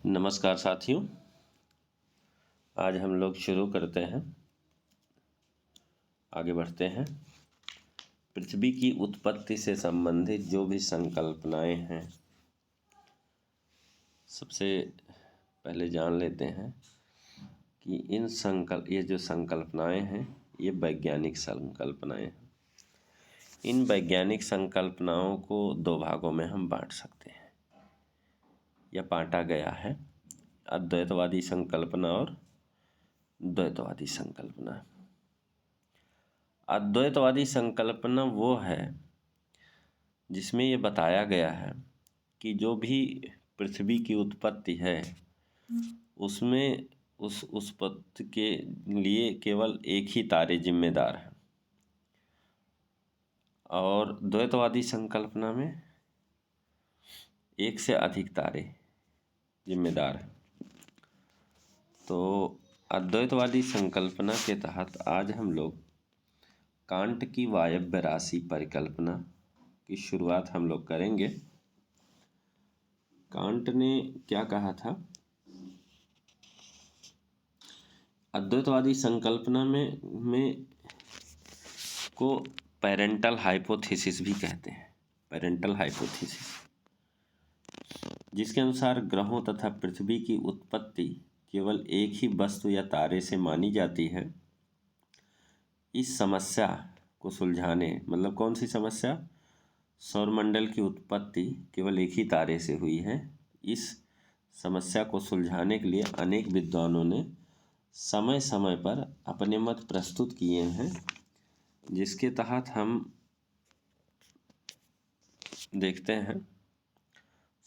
नमस्कार साथियों, आज हम लोग शुरू करते हैं, आगे बढ़ते हैं। पृथ्वी की उत्पत्ति से संबंधित जो भी संकल्पनाएं हैं, सबसे पहले जान लेते हैं कि ये जो संकल्पनाएं हैं, ये वैज्ञानिक संकल्पनाएं हैं। इन वैज्ञानिक संकल्पनाओं को दो भागों में हम बांट सकते हैं या बांटा गया है: अद्वैतवादी संकल्पना और द्वैतवादी संकल्पना। अद्वैतवादी संकल्पना वो है जिसमें ये बताया गया है कि जो भी पृथ्वी की उत्पत्ति है उसमें उस उत्पत्ति के लिए केवल एक ही तारे जिम्मेदार हैं, और द्वैतवादी संकल्पना में एक से अधिक तारे जिम्मेदार हैं। तो अद्वैतवादी संकल्पना के तहत आज हम लोग कांट की वायव्य राशि परिकल्पना की शुरुआत हम लोग करेंगे। कांट ने क्या कहा था? अद्वैतवादी संकल्पना में को पेरेंटल हाइपोथेसिस भी कहते हैं। पेरेंटल हाइपोथेसिस, जिसके अनुसार ग्रहों तथा पृथ्वी की उत्पत्ति केवल एक ही वस्तु या तारे से मानी जाती है। इस समस्या को सुलझाने, मतलब कौन सी समस्या? सौरमंडल की उत्पत्ति केवल एक ही तारे से हुई है। इस समस्या को सुलझाने के लिए अनेक विद्वानों ने समय समय पर अपने मत प्रस्तुत किए हैं, जिसके तहत हम देखते हैं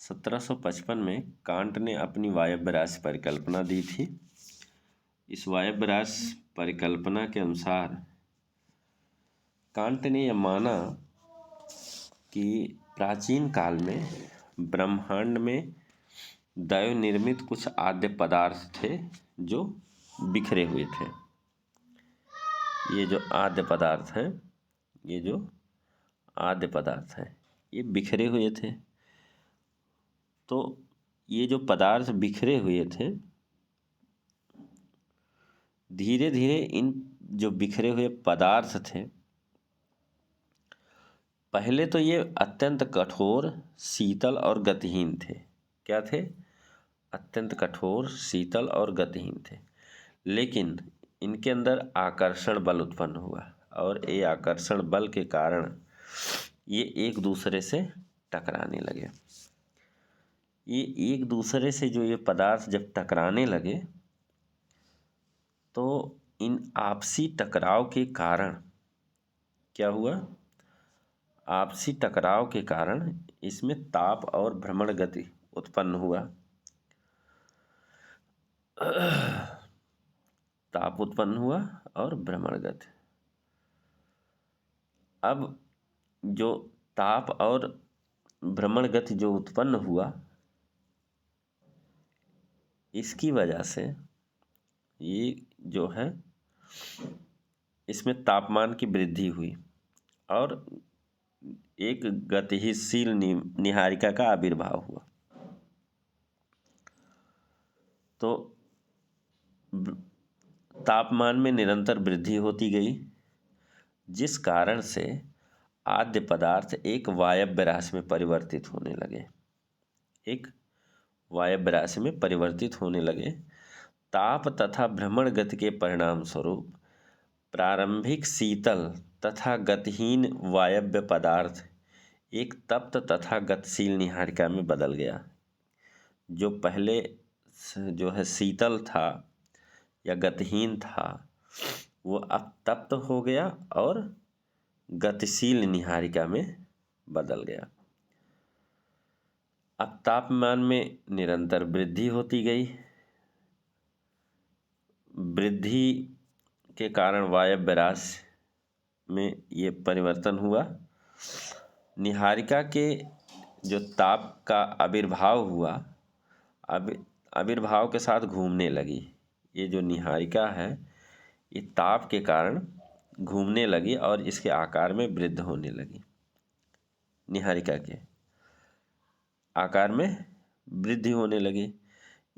1755 में कांट ने अपनी वायव्य राशि परिकल्पना दी थी। इस वायव्य राशि परिकल्पना के अनुसार कांट ने यह माना कि प्राचीन काल में ब्रह्मांड में दैव निर्मित कुछ आद्य पदार्थ थे जो बिखरे हुए थे। ये जो आद्य पदार्थ हैं, ये बिखरे हुए थे। तो ये जो पदार्थ बिखरे हुए थे, धीरे धीरे इन जो बिखरे हुए पदार्थ थे, पहले तो ये अत्यंत कठोर, शीतल और गतिहीन थे। क्या थे? अत्यंत कठोर, शीतल और गतिहीन थे। लेकिन इनके अंदर आकर्षण बल उत्पन्न हुआ, और ये आकर्षण बल के कारण ये एक दूसरे से टकराने लगे। ये एक दूसरे से जो ये पदार्थ जब टकराने लगे, तो इन आपसी टकराव के कारण क्या हुआ? आपसी टकराव के कारण इसमें ताप और भ्रमण गति उत्पन्न हुआ। ताप उत्पन्न हुआ और भ्रमण गति। अब जो ताप और भ्रमण गति जो उत्पन्न हुआ, इसकी वजह से ये जो है, इसमें तापमान की वृद्धि हुई और एक गतिशील नीहारिका का आविर्भाव हुआ। तो तापमान में निरंतर वृद्धि होती गई, जिस कारण से आद्य पदार्थ एक वायव्य राशि में परिवर्तित होने लगे। ताप तथा भ्रमण गति के परिणाम स्वरूप प्रारंभिक शीतल तथा गतिहीन वायव्य पदार्थ एक तप्त तथा गतिशील नीहारिका में बदल गया। जो पहले जो है शीतल था या गतिहीन था, वो अब तप्त हो गया और गतिशील नीहारिका में बदल गया। अब तापमान में निरंतर वृद्धि होती गई। वृद्धि के कारण वायव्य राशि में ये परिवर्तन हुआ। नीहारिका के जो ताप का आविर्भाव हुआ, आविर्भाव के साथ घूमने लगी। ये जो नीहारिका है, ये ताप के कारण घूमने लगी और इसके आकार में वृद्धि होने लगी। नीहारिका के आकार में वृद्धि होने लगी।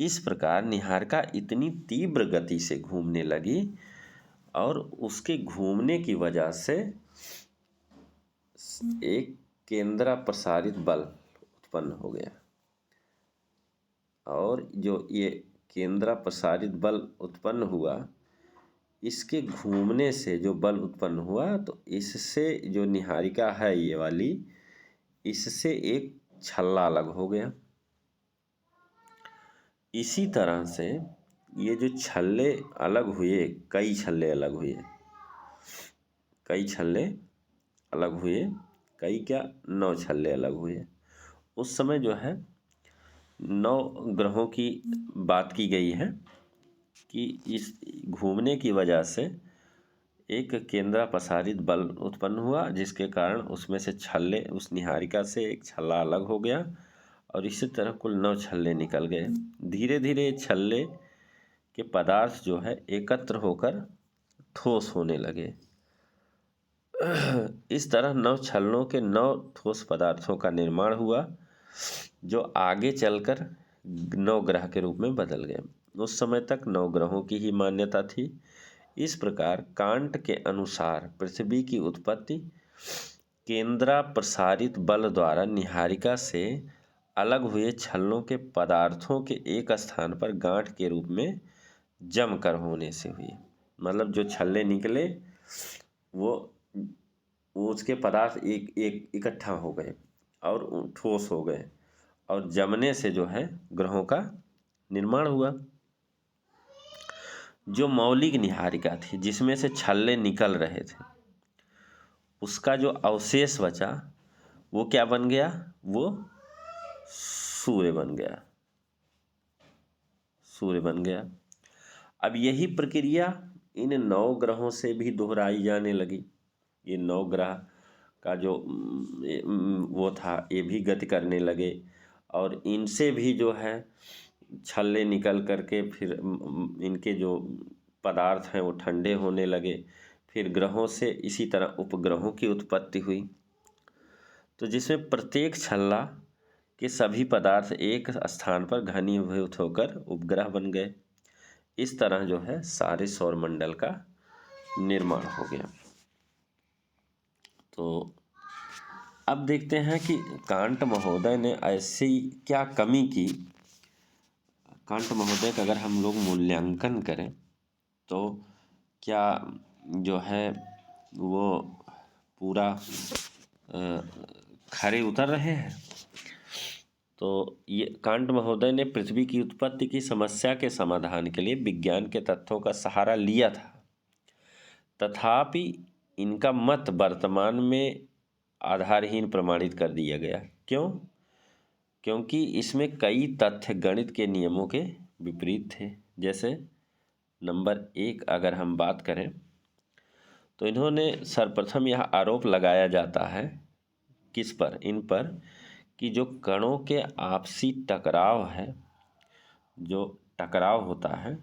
इस प्रकार निहारिका इतनी तीव्र गति से घूमने लगी और उसके घूमने की वजह से एक केंद्र प्रसारित बल उत्पन्न हो गया। और जो ये केंद्र प्रसारित बल उत्पन्न हुआ, इसके घूमने से जो बल उत्पन्न हुआ, तो इससे जो निहारिका है ये वाली, इससे एक छल्ला अलग हो गया। इसी तरह से ये जो छल्ले अलग हुए, कई छल्ले अलग हुए, कई छल्ले अलग हुए, कई क्या 9 छल्ले अलग हुए। उस समय जो है 9 ग्रहों की बात की गई है कि इस घूमने की वजह से एक केंद्र प्रसारित बल उत्पन्न हुआ, जिसके कारण उसमें से छल्ले, उस निहारिका से एक छल्ला अलग हो गया और इसी तरह कुल 9 छल्ले निकल गए। धीरे धीरे छल्ले के पदार्थ जो है एकत्र होकर ठोस होने लगे। इस तरह 9 छल्लों के 9 ठोस पदार्थों का निर्माण हुआ, जो आगे चलकर 9 ग्रह के रूप में बदल गए। उस समय तक 9 ग्रहों की ही मान्यता थी। इस प्रकार कांट के अनुसार पृथ्वी की उत्पत्ति केंद्र प्रसारित बल द्वारा निहारिका से अलग हुए छल्लों के पदार्थों के एक स्थान पर गांठ के रूप में जमकर होने से हुई। मतलब जो छल्ले निकले वो उसके पदार्थ एक इकट्ठा हो गए और ठोस हो गए, और जमने से जो है ग्रहों का निर्माण हुआ। जो मौलिक निहारिका थी, जिसमें से छल्ले निकल रहे थे, उसका जो अवशेष बचा वो क्या बन गया? वो सूर्य बन गया, सूर्य बन गया। अब यही प्रक्रिया इन 9 ग्रहों से भी दोहराई जाने लगी। ये 9 ग्रह का जो वो था, ये भी गति करने लगे और इनसे भी जो है छल्ले निकल करके फिर इनके जो पदार्थ हैं वो ठंडे होने लगे। फिर ग्रहों से इसी तरह उपग्रहों की उत्पत्ति हुई, तो जिसमें प्रत्येक छल्ला के सभी पदार्थ एक स्थान पर घनीभूत होकर उपग्रह बन गए। इस तरह जो है सारे सौरमंडल का निर्माण हो गया। तो अब देखते हैं कि कांट महोदय ने ऐसी क्या कमी की। कांट महोदय का अगर हम लोग मूल्यांकन करें तो क्या जो है वो पूरा खरे उतर रहे हैं? तो ये कांट महोदय ने पृथ्वी की उत्पत्ति की समस्या के समाधान के लिए विज्ञान के तथ्यों का सहारा लिया था, तथापि इनका मत वर्तमान में आधारहीन प्रमाणित कर दिया गया। क्यों? क्योंकि इसमें कई तथ्य गणित के नियमों के विपरीत थे। जैसे नंबर 1 अगर हम बात करें तो इन्होंने सर्वप्रथम यह आरोप लगाया जाता है, किस पर? इन पर, कि जो कणों के आपसी टकराव है, जो टकराव होता है,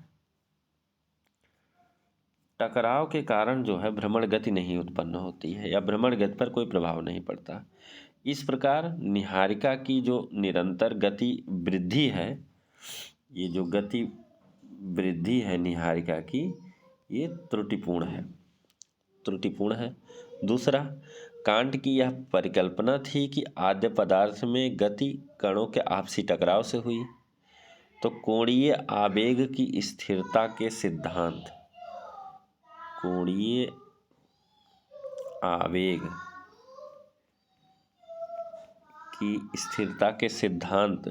टकराव के कारण जो है भ्रमण गति नहीं उत्पन्न होती है या भ्रमण गति पर कोई प्रभाव नहीं पड़ता। इस प्रकार निहारिका की जो निरंतर गति वृद्धि है, ये जो गति वृद्धि है निहारिका की, ये त्रुटिपूर्ण है, त्रुटिपूर्ण है। दूसरा, कांट की यह परिकल्पना थी कि आद्य पदार्थ में गति कणों के आपसी टकराव से हुई। तो कोणीय आवेग की स्थिरता के सिद्धांत, कोणीय आवेग की स्थिरता के सिद्धांत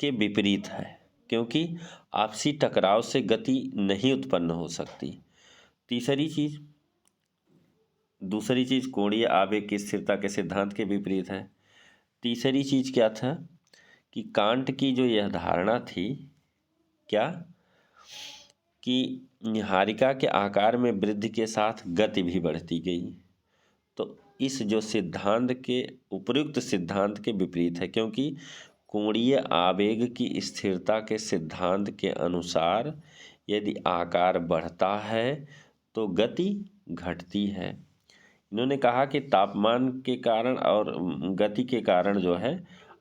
के विपरीत है, क्योंकि आपसी टकराव से गति नहीं उत्पन्न हो सकती। दूसरी चीज कोणीय आवेग की स्थिरता के सिद्धांत के विपरीत है। तीसरी चीज क्या था कि कांट की जो यह धारणा थी, क्या, कि निहारिका के आकार में वृद्धि के साथ गति भी बढ़ती गई। तो इस जो सिद्धांत के उपयुक्त सिद्धांत के विपरीत है, क्योंकि कोणीय आवेग की स्थिरता के सिद्धांत के अनुसार यदि आकार बढ़ता है तो गति घटती है। इन्होंने कहा कि तापमान के कारण और गति के कारण जो है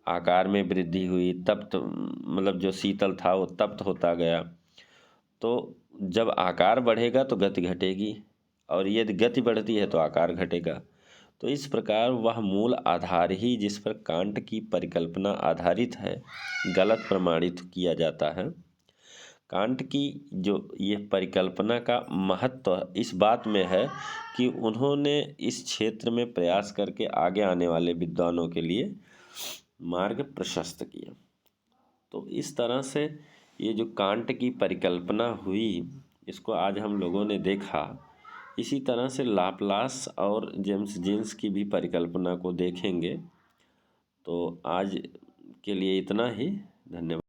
आकार में वृद्धि हुई, तप्त मतलब जो शीतल था वो तप्त होता गया। तो जब आकार बढ़ेगा तो गति घटेगी, और यदि गति बढ़ती है तो आकार घटेगा। तो इस प्रकार वह मूल आधार ही जिस पर कांट की परिकल्पना आधारित है, गलत प्रमाणित किया जाता है। कांट की जो ये परिकल्पना का महत्व इस बात में है कि उन्होंने इस क्षेत्र में प्रयास करके आगे आने वाले विद्वानों के लिए मार्ग प्रशस्त किया। तो इस तरह से ये जो कांट की परिकल्पना हुई, इसको आज हम लोगों ने देखा। इसी तरह से लाप्लास और जेम्स जीन्स की भी परिकल्पना को देखेंगे। तो आज के लिए इतना ही। धन्यवाद।